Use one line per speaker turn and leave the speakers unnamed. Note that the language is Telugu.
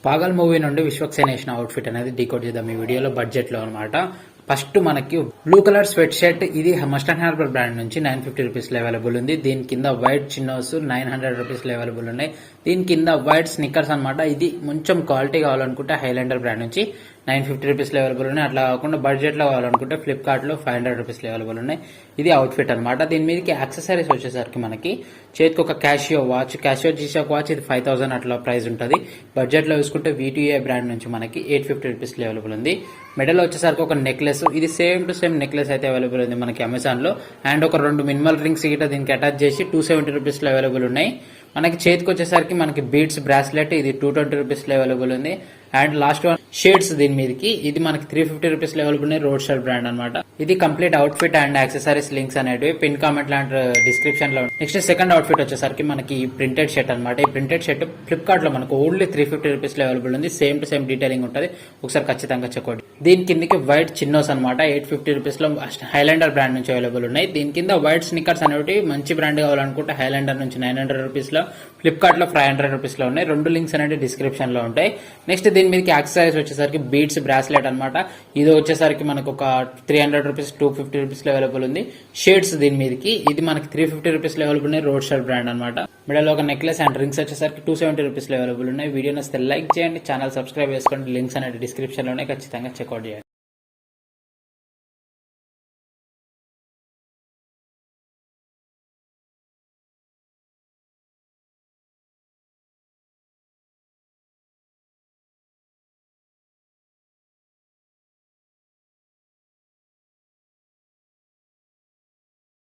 పాగల్ మూవీ నుండి విశ్వక్సేన్ వేసిన అవుట్ఫిట్ అనేది డీకోడ్ చేద్దాం ఈ వీడియోలో బడ్జెట్ లో అనమాట. ఫస్ట్ మనకి బ్లూ కలర్ స్వెట్ షర్ట్, ఇది మస్టర్డ్ హార్బర్ బ్రాండ్ నుంచి 950 రూపీస్ లో అవైలబుల్ ఉంది. దీని కింద వైట్ చిన్నోస్ 900 రూపీస్ లో అవైలబుల్ ఉన్నాయి. దీని కింద వైట్ స్నిక్కర్స్ అనమాట. ఇది కొంచెం క్వాలిటీ కావాలనుకుంటే హైలాండర్ బ్రాండ్ నుంచి 950 రూపీస్ లో అవైలబుల్ ఉన్నాయి. అట్లా కాకుండా బడ్జెట్ లో కావాలనుకుంటే ఫ్లిప్కార్ట్ లో 500 రూపీస్ లో అవైలబుల్ ఉన్నాయి. ఇది అవుట్ఫిట్ అనమాట. దీని మీదకి యాక్సెసరీస్ వచ్చేసరికి మనకి చేతికి ఒక క్యాషియో జీషాక్ వాచ్, ఇది 5000 అట్లా ప్రైస్ ఉంటుంది. బడ్జెట్ లో చూసుకుంటే V2A బ్రాండ్ నుంచి మనకి 850 రూపీస్ లో అవైలబుల్ ఉంది. మెడల్ వచ్చేసరికి ఒక నెక్లెస్, ఇది సేమ్ టు సేమ్ నెక్లెస్ అయితే అవైలబుల్ ఉంది మనకి అమెజాన్ లో. అండ్ ఒక 2 మినిమల్ రింగ్స్ గిట్ట దీనికి అటాచ్ చేసి 270 రూపీస్ లో అవైలబుల్ ఉన్నాయి. మనకి చేతికి వచ్చేసరికి మనకి బీడ్స్ బ్రాస్లెట్, ఇది 220 రూపీస్ లో అవైలబుల్ ఉంది. అండ్ లాస్ట్ వన్ షేడ్స్ దీని మీదకి, ఇది మనకి 350 రూపీస్ లో అవైలబుల్ ఉన్నాయి. రోడ్ స్టార్ బ్రాండ్ అనమాట. ఇది complete outfit and accessories links అనేవి పిన్ కామెంట్ లాంటి డిస్క్రిప్షన్ లో. నెక్స్ట్ సెకండ్ అవుట్ఫిట్ వచ్చేసరికి మనకి ప్రింటెడ్ షర్ట్ అనమాట. ఈ ప్రింటెడ్ షర్ట్ ఫ్లిప్కార్ట్ లో మనకు ఓన్లీ 350 రూపీస్ లో అవైలబుల్ ఉంది. సేమ్ టు సేమ్ డీటెయిలింగ్ ఉంటుంది, ఒకసారి ఖచ్చితంగా చెక్అవుట్. దీని కిందకి వైట్ చిన్నోస్ అనమాట, 850 రూపీస్ లో హైలాండర్ బ్రాండ్ నుంచి అవైలబుల్ ఉన్నాయి. దీని కింద వైట్ స్నిక్కర్స్ అనేవి మంచి బ్రాండ్ కావాలనుకుంటే హైలాండర్ నుంచి 900 రూపీస్ లో, ఫ్లిప్కార్ట్ లో 500 రూపీస్ లో ఉన్నాయి. 2 లింక్స్ అనేవి డిస్క్రిప్షన్ లో ఉంటాయి. నెక్స్ట్ దీని మీదకి యాక్సెసరీస్ వచ్చేసరికి బీడ్స్ బ్రాస్లెట్ అనమాట. ఇది వచ్చేసరికి మనకు ఒక 300 రూపీస్ 250 రూపీస్ లో అవైలబుల్ ఉంది. షేడ్స్ దీని మీదకి, ఇది మనకి 350 రూపీస్ లో అవైలబుల్ ఉన్నాయి. రోడ్ స్టార్ బ్రాండ్ అనమాట. మిడిల్ ఒక నెక్లెస్ అండ్ రింగ్స్ వచ్చేసరికి 270 రూపీస్ లో అవైలబుల్ ఉన్నాయి. వీడియో నచ్చితే లైక్ చేయండి, ఛానల్ సబ్స్క్రైబ్ చేసుకోండి. లింక్స్ అనేది డిస్క్రిప్షన్ లోనే, ఖచ్చితంగా చెక్అవుట్ చేయండి.